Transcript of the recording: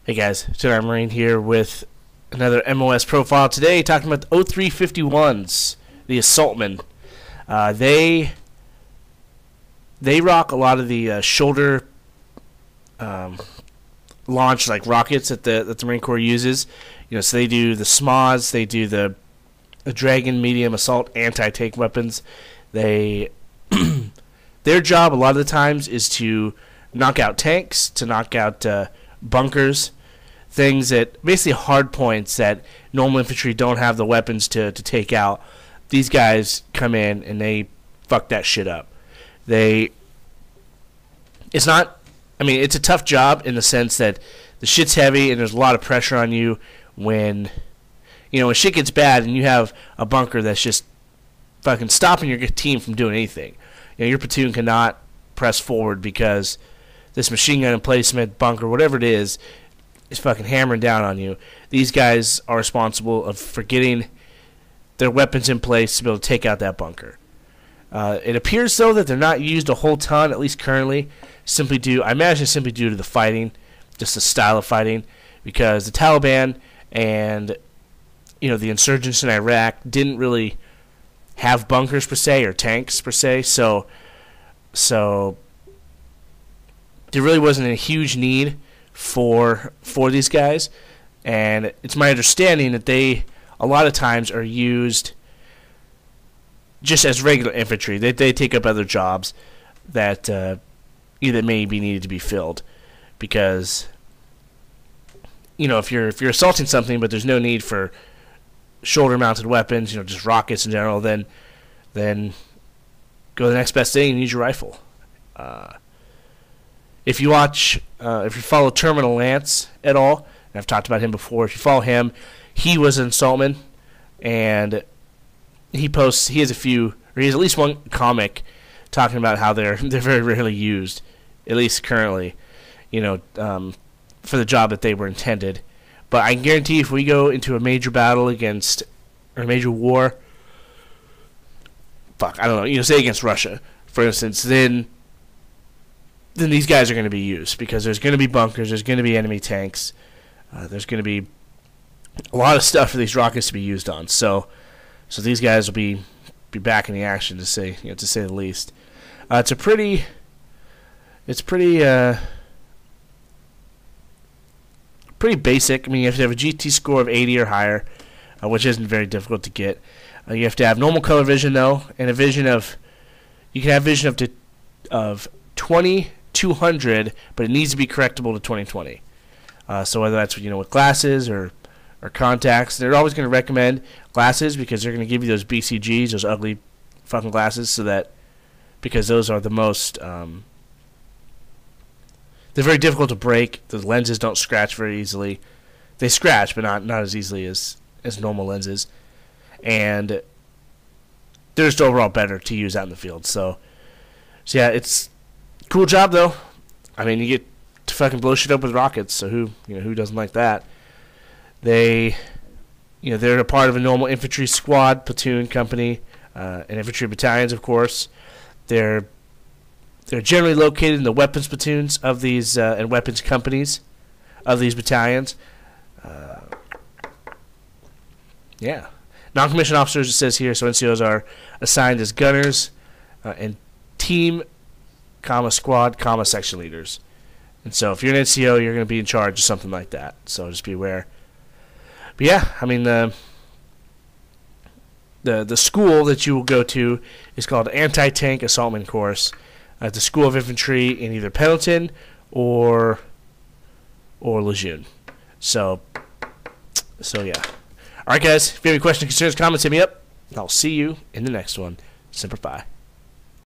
Hey guys, General Marine here with another MOS profile. Today, talking about the 0351s, the Assaultmen. They rock a lot of the shoulder launch like rockets that the Marine Corps uses. So they do the SMOS, they do the Dragon medium assault anti-tank weapons. Their job a lot of the times is to knock out tanks, to knock out bunkers, things that basically hard points that normal infantry don't have the weapons to take out. These guys come in and they fuck that shit up. It's a tough job in the sense that the shit's heavy and there's a lot of pressure on you when shit gets bad and you have a bunker that's just fucking stopping your team from doing anything. Your platoon cannot press forward because this machine gun emplacement, bunker, whatever it is fucking hammering down on you. These guys are responsible for getting their weapons in place to be able to take out that bunker. It appears, though, that they're not used a whole ton, at least currently, simply due to the fighting, just the style of fighting, because the Taliban and the insurgents in Iraq didn't really have bunkers per se or tanks per se, so there really wasn't a huge need for these guys, and it's my understanding that they a lot of times are used just as regular infantry. They take up other jobs that either may be needed to be filled, because if you're assaulting something but there's no need for shoulder mounted weapons, just rockets in general, then go to the next best thing and use your rifle. If you follow Terminal Lance at all, and I've talked about him before, if you follow him, he was an Assaultman, and he has at least one comic talking about how they're very rarely used, at least currently, for the job that they were intended. But I can guarantee if we go into a major battle or a major war, say against Russia, for instance, then these guys are going to be used, because there's going to be bunkers, there's going to be enemy tanks, there's going to be a lot of stuff for these rockets to be used on. So these guys will be back in the action, to say the least. It's pretty basic. You have to have a GT score of 80 or higher, which isn't very difficult to get. You have to have normal color vision, though, and you can have vision of 20/200, but it needs to be correctable to 20/20. So whether that's with glasses or contacts, they're always going to recommend glasses, because they're going to give you those BCGs, those ugly fucking glasses, because those are the most they're very difficult to break. The lenses don't scratch very easily. They scratch, but not as easily as normal lenses, and they're just overall better to use out in the field. So yeah, it's a cool job, though. You get to fucking blow shit up with rockets, so who doesn't like that? They're a part of a normal infantry squad, platoon, company, and infantry battalions, of course. They're generally located in the weapons platoons of these and weapons companies of these battalions. Non-commissioned officers, it says here, so NCOs are assigned as gunners and team, squad, section leaders. And so if you're an NCO, you're going to be in charge of something like that. So just be aware. But yeah, the school that you will go to is called Anti-Tank Assaultmen Course at the School of Infantry in either Pendleton or Lejeune. So yeah. All right, guys. If you have any questions, concerns, comments, hit me up. I'll see you in the next one. Semper Fi.